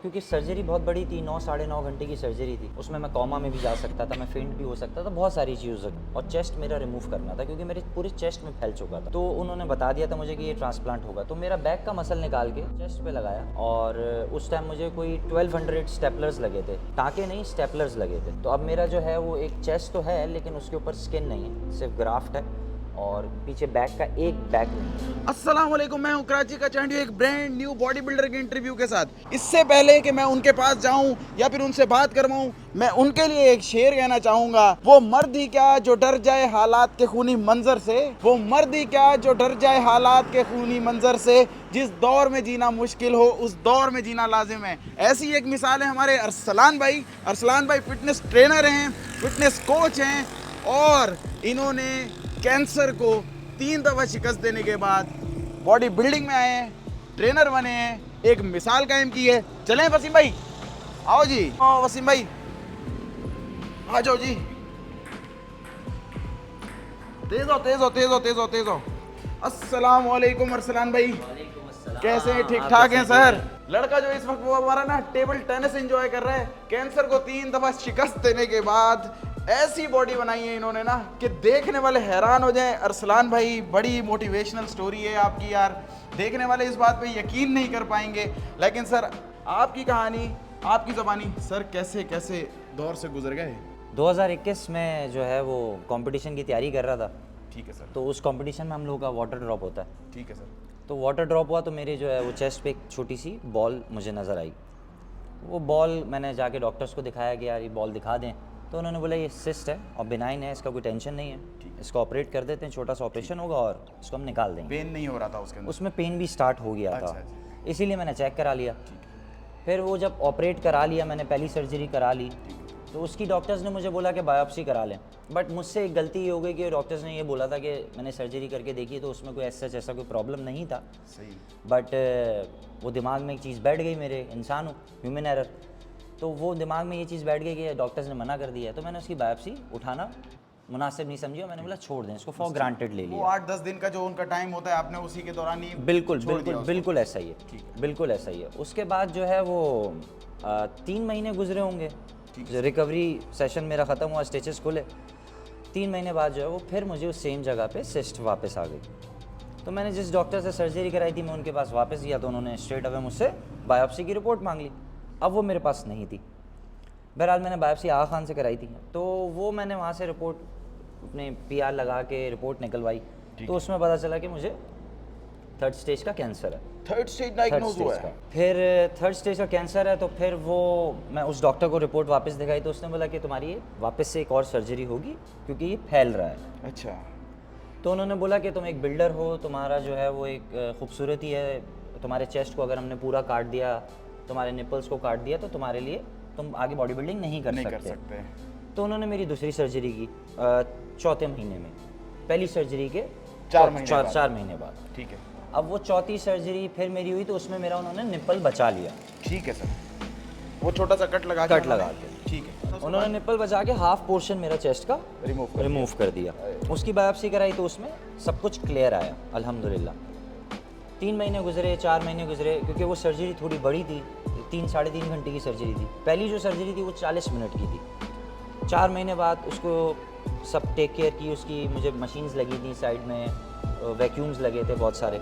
क्योंकि सर्जरी बहुत बड़ी थी, 9 साढ़े 9 घंटे की सर्जरी थी। उसमें मैं कोमा में भी जा सकता था, मैं फेंट भी हो सकता था, बहुत सारी चीज़ हो सकती। और चेस्ट मेरा रिमूव करना था क्योंकि मेरे पूरे चेस्ट में फैल चुका था। तो उन्होंने बता दिया था मुझे कि ये ट्रांसप्लांट होगा। तो मेरा बैक का मसल निकाल के चेस्ट पे लगाया और उस टाइम मुझे कोई 1200 स्टेपलर्स लगे थे। टाँके नहीं, स्टेपलर्स लगे थे। तो अब मेरा जो है वो एक चेस्ट तो है लेकिन उसके ऊपर स्किन नहीं है, सिर्फ ग्राफ्ट है और पीछे बैक का एक बैक नहीं है। अस्सलाम वालेकुम, मैं हूं कराची का चांडियो एक ब्रांड न्यू बॉडी बिल्डर के इंटरव्यू के साथ। इससे पहले कि मैं उनके पास जाऊं या फिर उनसे बात करवाऊं, मैं उनके लिए एक शेर कहना चाहूंगा। वो मर्द ही क्या जो डर जाए हालात के खूनी मंजर से, वो मर्द ही क्या जो डर जाए हालात के खूनी मंजर से, जिस दौर में जीना मुश्किल हो उस दौर में जीना लाजिम है। ऐसी एक मिसाल है हमारे अरसलान भाई। अरसलान भाई फिटनेस ट्रेनर हैं, फिटनेस कोच हैं और इन्होंने कैंसर को 3 दफ़ा शिकस्त देने के बाद बॉडी बिल्डिंग में आए हैं, ट्रेनर बने हैं, एक मिसाल कायम की है। चलें वसीम भाई, आओ जी, आओ वसीम भाई, आ जाओ जी। तेज हो तेज हो तेज हो तेज हो तेज हो। अस्सलाम वालेकुम अरसलान भाई, कैसे हैं? ठीक ठाक हैं सर। लड़का जो इस वक्त वो हमारा ना टेबल टेनिस एंजॉय कर रहा है, कैंसर को 3 दफ़ा शिकस्त देने के बाद ऐसी बॉडी बनाई है इन्होंने ना कि देखने वाले हैरान हो जाएं। अरसलान भाई, बड़ी मोटिवेशनल स्टोरी है आपकी यार, देखने वाले इस बात पे यकीन नहीं कर पाएंगे। लेकिन सर, आपकी कहानी, आपकी ज़बानी सर, कैसे कैसे दौर से गुजर गए? 2021 में जो है वो कंपटीशन की तैयारी कर रहा था। ठीक है सर। तो उस कंपटीशन में हम लोगों का वाटर ड्रॉप होता है। ठीक है सर। तो वाटर ड्रॉप हुआ तो मेरे जो है वो चेस्ट पे एक छोटी सी बॉल मुझे नज़र आई। वो बॉल मैंने जाके डॉक्टर्स को दिखाया कि यार ये बॉल दिखा दें। तो उन्होंने बोला ये सिस्ट है और बिनाइन है, इसका कोई टेंशन नहीं है, इसको ऑपरेट कर देते हैं, छोटा सा ऑपरेशन होगा और इसको हम निकाल देंगे। पेन नहीं हो रहा था उसके अंदर? उसमें पेन भी स्टार्ट हो गया था, अच्छा। इसीलिए मैंने चेक करा लिया। फिर वो जब ऑपरेट करा लिया, मैंने पहली सर्जरी करा ली, तो उसकी डॉक्टर्स ने मुझे बोला कि बायोप्सी करा लें। बट मुझसे एक गलती ये हो गई कि डॉक्टर्स ने ये बोला था कि मैंने सर्जरी करके देखी तो उसमें कोई ऐसा कोई प्रॉब्लम नहीं था। सही। बट वो दिमाग में एक चीज़ बैठ गई, मेरे इंसान हूँ, ह्यूमन एरर, तो वो दिमाग में ये चीज़ बैठ गई कि डॉक्टर्स ने मना कर दिया है। तो मैंने उसकी बायोप्सी उठाना मुनासिब नहीं समझी और मैंने बोला छोड़ दें इसको, फॉर ग्रांटेड ले वो लिया। 8-10 दिन का जो उनका टाइम होता है, आपने उसी के दौरान ही बिल्कुल छोड़ दिया बिल्कुल उसको। बिल्कुल ऐसा ही है, बिल्कुल ऐसा ही है। उसके बाद जो है वो 3 महीने गुजरे होंगे, जो रिकवरी सेशन मेरा ख़त्म हुआ, स्टिचेस खुले, 3 महीने बाद जो है वो फिर मुझे उस सेम जगह पे सिस्ट वापस आ गई। तो मैंने जिस डॉक्टर से सर्जरी कराई थी मैं उनके पास वापस गया तो उन्होंने स्ट्रेट अवे मुझसे बायोप्सी की रिपोर्ट मांग ली। अब वो मेरे पास नहीं थी। बहरहाल मैंने बायोप्सी आगा खान से कराई थी, तो वो मैंने वहाँ से रिपोर्ट अपने PR लगा के रिपोर्ट निकलवाई। तो उसमें पता चला कि मुझे 3rd स्टेज का कैंसर है। 3rd स्टेज डायग्नोज हुआ है? फिर 3rd स्टेज का कैंसर है। तो फिर वो मैं उस डॉक्टर को रिपोर्ट वापस दिखाई तो उसने बोला कि तुम्हारी ये वापस से एक और सर्जरी होगी क्योंकि ये फैल रहा है। अच्छा। तो उन्होंने बोला कि तुम एक बिल्डर हो, तुम्हारा जो है वो एक खूबसूरती है, तुम्हारे चेस्ट को अगर हमने पूरा काट दिया, तुम्हारे निपल्स को काट दिया तो तुम्हारे लिए तुम आगे बॉडी बिल्डिंग नहीं कर सकते। तो उन्होंने मेरी दूसरी सर्जरी की 4थे महीने में, पहली सर्जरी के 4 महीने बाद। ठीक है। अब वो 4थी सर्जरी फिर मेरी हुई तो उसमें मेरा उन्होंने निपल बचा लिया। ठीक है सर। वो छोटा सा कट लगा के ठीक है, उन्होंने निपल बचा के हाफ पोर्शन मेरा चेस्ट का रिमूव कर दिया। उसकी बायोप्सी कराई तो उसमें सब कुछ क्लियर आया अल्हम्दुलिल्लाह। 3 महीने गुजरे, 4 महीने गुजरे, क्योंकि वो सर्जरी थोड़ी बड़ी थी, 3 साढ़े 3 घंटे की सर्जरी थी। पहली जो सर्जरी थी वो 40 मिनट की थी। 4 महीने बाद उसको सब टेक केयर की, उसकी मुझे मशीन्स लगी थी साइड में, वैक्यूम्स लगे थे बहुत सारे।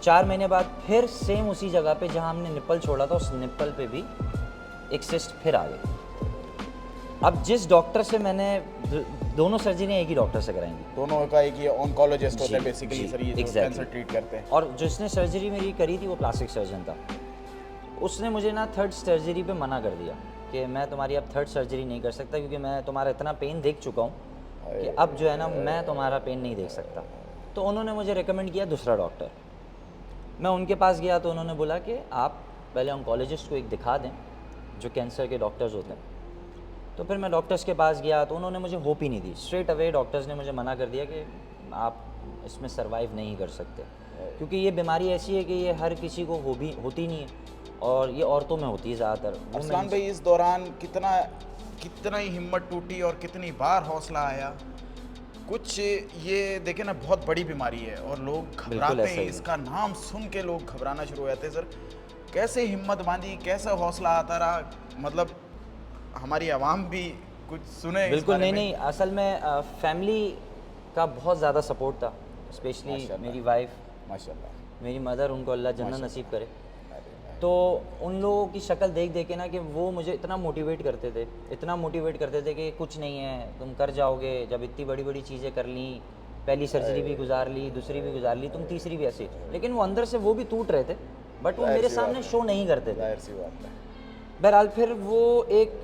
4 महीने बाद फिर सेम उसी जगह पे जहाँ हमने निपल छोड़ा था उस निपल पे भी एक सिस्ट फिर आ गई। अब जिस डॉक्टर से मैंने दोनों सर्जरी एक ही डॉक्टर से कराएंगी, दोनों का एक ही ऑन्कोलॉजिस्ट होता है बेसिकली सर, ये जो कैंसर ट्रीट करते हैं। और जिसने सर्जरी मेरी करी थी वो प्लास्टिक सर्जन था। उसने मुझे ना 3rd सर्जरी पे मना कर दिया कि मैं तुम्हारी अब 3rd सर्जरी नहीं कर सकता क्योंकि मैं तुम्हारा इतना पेन देख चुका हूँ कि अब जो है ना मैं तुम्हारा पेन नहीं देख सकता। तो उन्होंने मुझे रेकमेंड किया दूसरा डॉक्टर। मैं उनके पास गया तो उन्होंने बोला कि आप पहले ऑन्कोलॉजिस्ट को एक दिखा दें जो कैंसर के डॉक्टर्स होते हैं। तो फिर मैं डॉक्टर्स के पास गया तो उन्होंने मुझे होप ही नहीं दी, स्ट्रेट अवे डॉक्टर्स ने मुझे मना कर दिया कि आप इसमें सर्वाइव नहीं कर सकते क्योंकि ये बीमारी ऐसी है कि ये हर किसी को होती नहीं है और ये औरतों में होती है ज़्यादातर। अरसलान भाई, इस दौरान कितना ही हिम्मत टूटी और कितनी बार हौसला आया? कुछ ये देखे ना, बहुत बड़ी बीमारी है और लोग घबराते हैं, इसका नाम सुन के लोग घबराना शुरू हो जाते हैं सर। कैसे हिम्मत बांधी, कैसे हौसला आता रहा, मतलब हमारी आवाम भी कुछ सुने इस बिल्कुल बारे नहीं में। नहीं, असल में फैमिली का बहुत ज़्यादा सपोर्ट था, स्पेशली माशाल्लाह। मेरी वाइफ, माशाल्लाह। मेरी मदर, उनको अल्लाह जन्नत माशाल्लाह। नसीब करे। अरे तो उन लोगों की शक्ल देख देख के ना कि वो मुझे इतना मोटिवेट करते थे, इतना मोटिवेट करते थे कि कुछ नहीं है, तुम कर जाओगे, जब इतनी बड़ी बड़ी चीज़ें कर ली, पहली सर्जरी भी गुजार ली, दूसरी भी गुजार ली, तुम तीसरी भी ऐसी। लेकिन वो अंदर से वो भी टूट रहे थे, बट वो जाहिर मेरे सी सामने बात है। शो नहीं करते थे। जाहिर सी बात है। बहरहाल फिर वो एक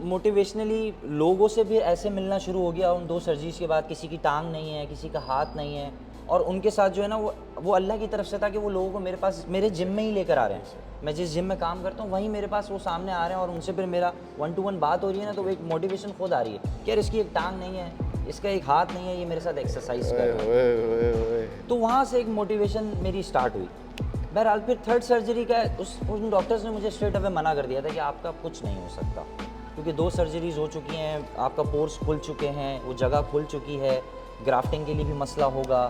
मोटिवेशनली लोगों से भी ऐसे मिलना शुरू हो गया उन 2 सर्जरीज़ के बाद। किसी की टांग नहीं है, किसी का हाथ नहीं है, और उनके साथ जो है ना वो अल्लाह की तरफ से था कि वो लोगों को मेरे पास मेरे जिम में ही लेकर आ रहे हैं। मैं जिस जिम में काम करता हूँ वहीं मेरे पास वो सामने आ रहे हैं, और उनसे फिर मेरा 1 to 1 बात हो रही है ना, तो वो एक मोटिवेशन खुद आ रही है कि यार इसकी एक टांग नहीं है, इसका एक हाथ नहीं है, ये मेरे साथ एक्सरसाइज कर रहा है। ओए। तो वहाँ से एक मोटिवेशन मेरी स्टार्ट हुई। बहरहाल फिर थर्ड सर्जरी का उन डॉक्टर्स ने मुझे स्ट्रेट अवे मना कर दिया था कि आपका कुछ नहीं हो सकता, क्योंकि 2 सर्जरीज हो चुकी हैं, आपका पोर्स खुल चुके हैं, वो जगह खुल चुकी है, ग्राफ्टिंग के लिए भी मसला होगा।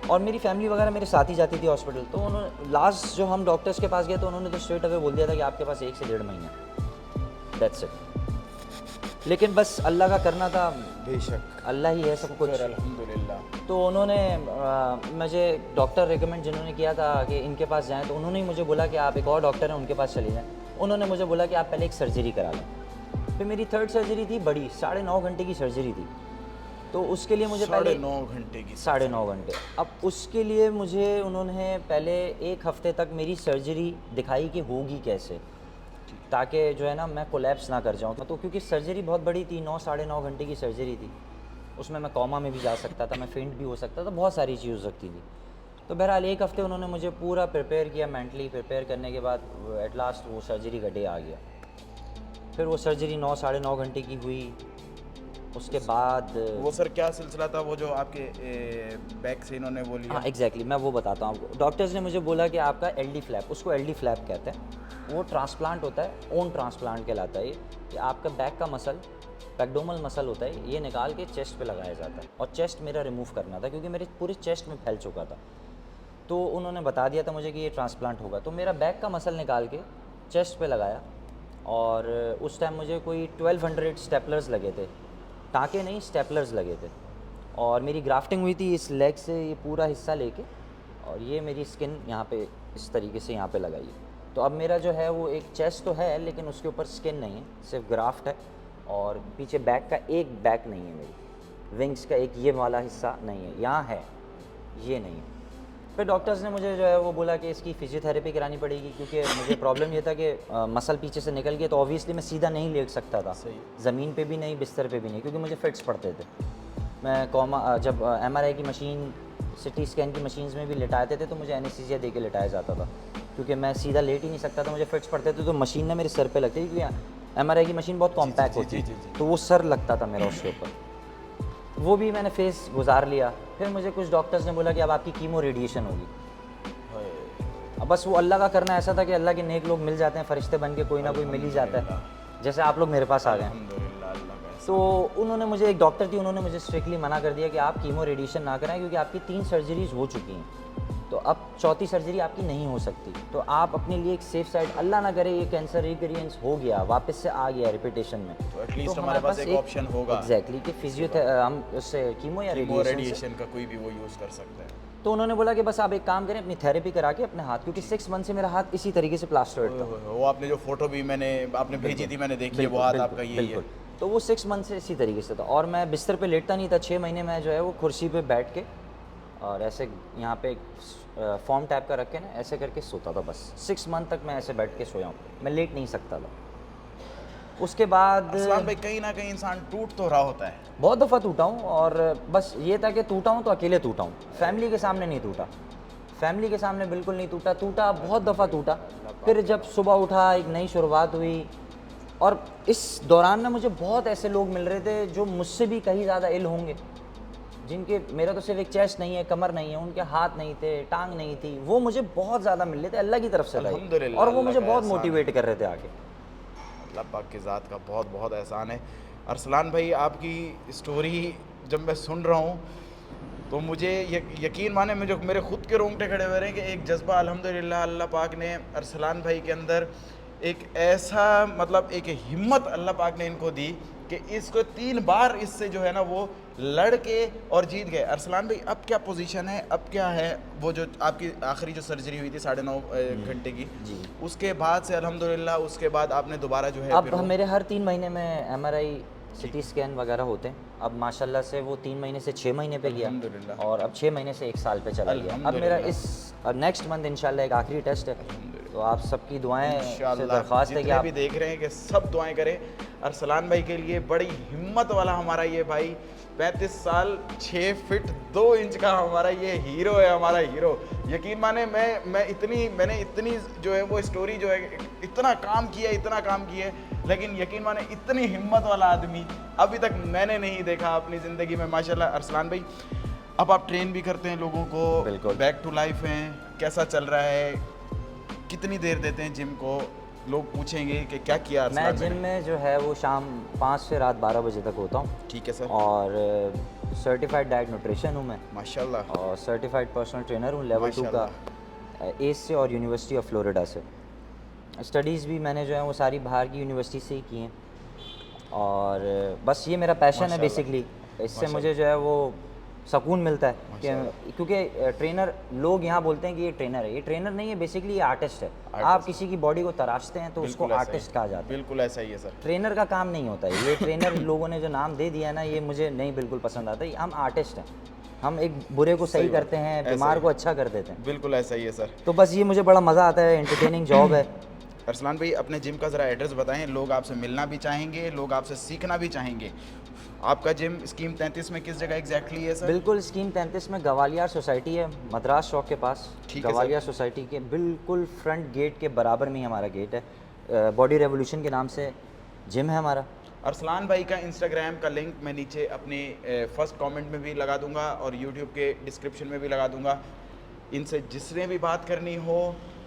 और मेरी फैमिली वगैरह मेरे साथ ही जाती थी हॉस्पिटल, तो उन्होंने लास्ट जो हम डॉक्टर्स के पास गए तो उन्होंने तो स्ट्रेट अवे बोल दिया था कि आपके पास 1 से 1.5 महीना, दैट्स इट। लेकिन बस अल्लाह का करना था, बेशक। अल्लाह ही है सब कुछ। अल्हम्दुलिल्लाह। तो उन्होंने मुझे डॉक्टर रिकमेंड जिन्होंने किया था कि इनके पास जाएं, तो उन्होंने ही मुझे बोला कि आप एक और डॉक्टर हैं उनके पास चले जाएं। उन्होंने मुझे बोला कि आप पहले एक सर्जरी करा लें। फिर मेरी थर्ड सर्जरी थी, बड़ी 9.5 घंटे की सर्जरी थी, तो उसके लिए मुझे पहले 9.5 घंटे की। 9.5 घंटे। अब उसके लिए मुझे उन्होंने पहले 1 हफ्ते तक मेरी सर्जरी दिखाई कि होगी कैसे, ताकि जो है ना मैं कोलैप्स ना कर जाऊँ। तो क्योंकि सर्जरी बहुत बड़ी थी, 9-9.5 घंटे की सर्जरी थी, उसमें मैं कोमा में भी जा सकता था, मैं फेंट भी हो सकता था, बहुत सारी चीज़ हो सकती थी। तो बहरहाल 1 हफ्ते उन्होंने मुझे पूरा प्रिपेयर किया, मेंटली प्रिपेयर करने के बाद एट लास्ट वो सर्जरी का डे आ गया। फिर वो सर्जरी 9-9.5 घंटे की हुई। उसके बाद वो सर क्या सिलसिला था, वो जो आपके बैक से इन्होंने वो लिया? हाँ एग्जैक्टली, मैं वो बताता हूँ आपको। डॉक्टर्स ने मुझे बोला कि आपका LD फ्लैप, उसको LD फ्लैप कहते हैं, वो ट्रांसप्लांट होता है, ओन ट्रांसप्लांट कहलाता है ये, कि आपका बैक का मसल, पैक्डोमल मसल होता है, ये निकाल के चेस्ट पे लगाया जाता है, और चेस्ट मेरा रिमूव करना था क्योंकि मेरे पूरे चेस्ट में फैल चुका था। तो उन्होंने बता दिया था मुझे कि ये ट्रांसप्लांट होगा, तो मेरा बैक का मसल निकाल के चेस्ट पे लगाया, और उस टाइम मुझे कोई 1200 स्टेपलर्स लगे थे, टाँके नहीं स्टेपलर्स लगे थे, और मेरी ग्राफ्टिंग हुई थी इस लेग से ये पूरा हिस्सा लेके, और ये मेरी स्किन यहाँ पे इस तरीके से यहाँ पे लगाई है। तो अब मेरा जो है वो एक चेस्ट तो है, लेकिन उसके ऊपर स्किन नहीं है, सिर्फ ग्राफ्ट है, और पीछे बैक का एक बैक नहीं है, मेरी विंग्स का एक ये वाला हिस्सा नहीं है, यहाँ है, ये नहीं है। फिर डॉक्टर्स ने मुझे जो है वो बोला कि इसकी फिजियोथेरेपी करानी पड़ेगी, क्योंकि मुझे प्रॉब्लम ये था कि मसल पीछे से निकल गया, तो ऑब्वियसली मैं सीधा नहीं लेट सकता था, ज़मीन पे भी नहीं, बिस्तर पे भी नहीं, क्योंकि मुझे फिट्स पड़ते थे। मैं जब MRI की मशीन, CT स्कैन की मशीन्स में भी लिटाते थे, तो मुझे एनेस्थीसिया दे के लिटाया जाता था, क्योंकि मैं सीधा लेट ही नहीं सकता था, मुझे फिट्स पड़ते थे, तो मशीन ना मेरे सर पे लगती थी, क्योंकि MRI की मशीन बहुत कॉम्पैक्ट होती है, तो वो सर लगता था मेरा उसके ऊपर। वो भी मैंने फेस गुजार लिया। फिर मुझे कुछ डॉक्टर्स ने बोला कि अब आपकी कीमो रेडिएशन होगी। अब बस वो अल्लाह का करना ऐसा था कि अल्लाह के नेक लोग मिल जाते हैं, फरिश्ते बन के कोई ना कोई मिल ही जाता है, जैसे आप लोग मेरे पास आ गए। अल्हम्दुलिल्लाह, अल्लाह का तो उन्होंने मुझे, एक डॉक्टर थी, उन्होंने मुझे स्ट्रिक्टली मना कर दिया कि आप कीमो रेडिएशन ना कराएं, क्योंकि आपकी 3 सर्जरीज हो चुकी हैं, तो अब 4थी सर्जरी आपकी नहीं हो सकती, तो आप अपने लिए एक सेफ साइड, अल्लाह ना करे ये कैंसर रिकरेंस हो गया, वापस से आ गया रिपीटेशन में, तो एटलीस्ट हमारे पास एक ऑप्शन होगा। एग्जैक्टली कि हम उससे कीमो या रेडिएशन का कोई भी वो यूज़ कर सकता है। तो उन्होंने बोला कि बस आप एक काम करें, अपनी थेरेपी करा के अपने हाथ, क्योंकि 6 मंथ से मेरा हाथ इसी तरीके से प्लास्टर्ड था। वो आपने जो फोटो भी आपने भेजी थी, मैंने देखी है, वो हाथ आपका यही है। तो वो 6 मंथ से इसी तरीके से था, और मैं बिस्तर पे लेटता नहीं था। 6 महीने मैं जो है वो कुर्सी पे बैठ के और ऐसे यहाँ पे फॉर्म टाइप का रख के ना ऐसे करके सोता था, बस 6 मंथ तक मैं ऐसे बैठ के सोया हूँ, मैं लेट नहीं सकता था। उसके बाद असलान भाई, कहीं ना कहीं इंसान टूट तो रहा होता है। बहुत दफ़ा टूटा हूँ, और बस ये था कि टूटा हूँ तो अकेले टूटा हूँ, फैमिली के सामने नहीं टूटा, फैमिली के सामने बिल्कुल नहीं टूटा बहुत दफ़ा टूटा। फिर जब सुबह उठा, एक नई शुरुआत हुई, और इस दौरान ना मुझे बहुत ऐसे लोग मिल रहे थे जो मुझसे भी कहीं ज़्यादा इल होंगे, जिनके, मेरा तो सिर्फ एक चेस्ट नहीं है, कमर नहीं है, उनके हाथ नहीं थे, टांग नहीं थी, वो मुझे बहुत ज़्यादा मिल रहे थे, अल्लाह की तरफ से था, अल्हम्दुलिल्लाह, और वो मुझे अल्लाह का बहुत एहसान मोटिवेट कर रहे थे आगे। अल्लाह पाक की ज़ात का बहुत बहुत एहसान है। अरसलान भाई, आपकी स्टोरी जब मैं सुन रहा हूँ तो मुझे यकीन माने मुझे मेरे खुद के रोंगटे खड़े हुए रहे कि एक जज्बा अल्हम्दुलिल्लाह अल्लाह पाक ने अरसलान भाई के अंदर एक ऐसा मतलब एक हिम्मत अल्लाह पाक ने इनको दी कि इसको 3 बार इससे जो है ना वो लड़ के और जीत गए। अरसलान भाई अब क्या पोजीशन है, अब क्या है? वो जो आपकी आखिरी जो सर्जरी हुई थी 9.5 घंटे की, जी। उसके बाद से अल्हम्दुलिल्लाह उसके बाद आपने दोबारा जो है अब फिर वो- मेरे हर 3 महीने में MRI CT स्कैन वगैरह होते हैं। अब माशाल्लाह से वो 3 महीने से 6 महीने पे गया अल्हम्दुलिल्लाह। और अब 6 महीने से 1 साल पे चला गया। अब मेरा इस नेक्स्ट मंथ इंशाल्लाह एक आखिरी टेस्ट है, तो आप सबकी दुआएं से इंशाअल्लाह दरख्वास्त है कि जितने आप भी देख रहे हैं कि सब दुआएं करें अरसलान भाई के लिए। बड़ी हिम्मत वाला हमारा ये भाई 35 साल 6 फीट 2 इंच का हमारा ये हीरो है, हमारा हीरो। यकीन माने मैंने इतनी जो है वो स्टोरी जो है इतना काम किया लेकिन यकीन माने इतनी हिम्मत वाला आदमी अभी तक मैंने नहीं देखा अपनी ज़िंदगी में माशाल्लाह। अरसलान भाई अब आप ट्रेन भी करते हैं लोगों को, बिल्कुल। बैक टू लाइफ हैं, कैसा चल रहा है, कितनी देर देते हैं जिम को? लोग पूछेंगे कि क्या किया मैं अरसलान जिम भाई ने? में जो है वो शाम 5 से रात 12 बजे तक होता हूँ ठीक है सर, और सर्टिफाइड डाइट न्यूट्रिशन हूँ मैं माशाल्लाह और सर्टिफाइड पर्सनल ट्रेनर हूँ लेवल 2 का एस से और यूनिवर्सिटी ऑफ फ्लोरिडा से। स्टडीज़ भी मैंने जो है वो सारी बाहर की यूनिवर्सिटी से ही की हैं और बस ये मेरा पैशन है माशाल्लाह। बेसिकली। इससे मुझे जो है वो सुकून मिलता है कि क्योंकि ट्रेनर लोग यहाँ बोलते हैं कि ये ट्रेनर है, ये ट्रेनर नहीं है, बेसिकली ये आर्टिस्ट है। आप किसी की बॉडी को तराशते हैं तो उसको बिल्कुल ऐसा ही आर्टिस्ट कहा जाता है। बिल्कुल ऐसा ही है सर। ट्रेनर का काम नहीं होता है ये ट्रेनर लोगों ने जो नाम दे दिया है ना, ये मुझे नहीं बिल्कुल पसंद आता। हम आर्टिस्ट हैं, हम एक बुरे को सही करते हैं, बीमार को अच्छा कर देते हैं। बिल्कुल ऐसा ही है सर। तो बस ये मुझे बड़ा मज़ा आता है, एंटरटेनिंग जॉब है। अरसलान भाई अपने जिम का ज़रा एड्रेस बताएं, लोग आपसे मिलना भी चाहेंगे, लोग आपसे सीखना भी चाहेंगे। आपका जिम स्कीम 33 में किस जगह एग्जैक्टली है सर? बिल्कुल स्कीम 33 में गवालियार सोसाइटी है, मद्रास चौक के पास। ठीक है सर। गवालियार सोसाइटी के बिल्कुल फ्रंट गेट के बराबर में ही हमारा गेट है। बॉडी रेवोल्यूशन के नाम से जिम है हमारा। अरसलान भाई का इंस्टाग्राम का लिंक मैं नीचे अपने फर्स्ट कमेंट में भी लगा दूंगा और यूट्यूब के डिस्क्रिप्शन में भी लगा दूंगा। इनसे जिसने भी बात करनी हो,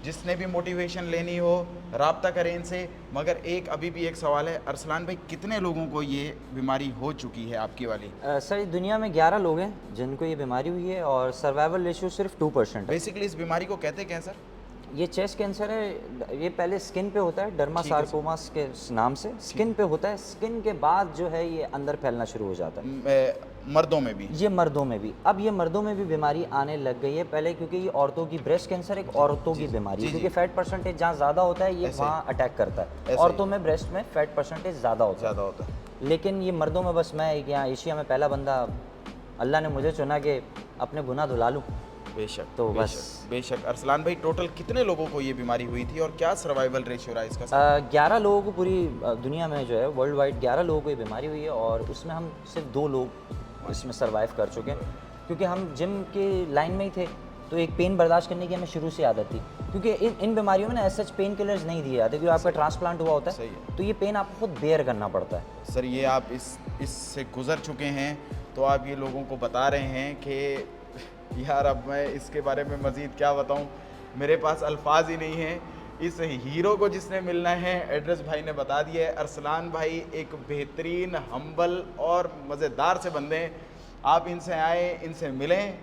जिसने भी मोटिवेशन लेनी हो, राब्ता करें इनसे। मगर अभी भी एक सवाल है अरसलान भाई, कितने लोगों को ये बीमारी हो चुकी है आपकी वाली? सर दुनिया में 11 लोग हैं जिनको ये बीमारी हुई है और सर्वाइवल रेशियो सिर्फ 2% है। बेसिकली इस बीमारी को कहते क्या हैं सर? ये चेस्ट कैंसर है, ये पहले स्किन पे होता है, डर्मासार्कोमास के नाम से स्किन पे होता है। स्किन के बाद जो है ये अंदर फैलना शुरू हो जाता है। मर्दों में भी? ये मर्दों में भी, अब ये मर्दों में भी बीमारी आने लग गई है। पहले क्योंकि ये औरतों की, ब्रेस्ट कैंसर एक औरतों की बीमारी है क्योंकि फैट परसेंटेज जहाँ ज़्यादा होता है ये वहाँ अटैक करता है। औरतों में ब्रेस्ट में फैट परसेंटेज ज़्यादा होता है, लेकिन ये मर्दों में बस मैं यहाँ एशिया में पहला बंदा, अल्लाह ने मुझे चुना कि अपने गुनाह धुला लूँ। बेशक, तो बेशक। अरसलान भाई टोटल कितने लोगों को ये बीमारी हुई थी और क्या सर्वाइवल रेशियो रहा इसका? 11 लोगों को पूरी दुनिया में जो है वर्ल्ड वाइड 11 लोगों को ये बीमारी हुई है और उसमें हम सिर्फ 2 लोग इसमें सरवाइव कर चुके हैं क्योंकि हम जिम के लाइन में ही थे। तो एक पेन बर्दाश्त करने की हमें शुरू से आदत थी क्योंकि इन बीमारियों में ना ऐसे पेन किलर्स नहीं दिए जाते क्योंकि आपका ट्रांसप्लांट हुआ होता है, तो ये पेन आपको खुद बेयर करना पड़ता है। सर ये आप इससे गुजर चुके हैं तो आप ये लोगों को बता रहे हैं कि यार अब मैं इसके बारे में मज़ीद क्या बताऊं, मेरे पास अल्फाज ही नहीं हैं। इस हीरो को जिसने मिलना है एड्रेस भाई ने बता दिया है। अरसलान भाई एक बेहतरीन, हम्बल और मज़ेदार से बंदे हैं। आप इनसे आए, इनसे मिलें।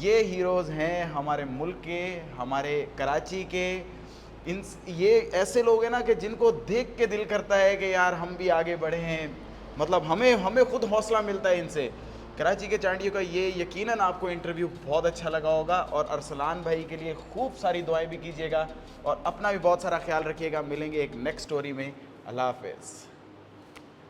ये हीरोज़ हैं हमारे मुल्क के, हमारे कराची के। ये ऐसे लोग हैं ना कि जिनको देख के दिल करता है कि यार हम भी आगे बढ़े हैं। मतलब हमें खुद हौसला मिलता है इनसे। कराची के चांडियों का ये यकीनन आपको इंटरव्यू बहुत अच्छा लगा होगा और अरसलान भाई के लिए खूब सारी दुआएं भी कीजिएगा और अपना भी बहुत सारा ख्याल रखिएगा। मिलेंगे एक नेक्स्ट स्टोरी में। अल्लाह हाफ़िज़।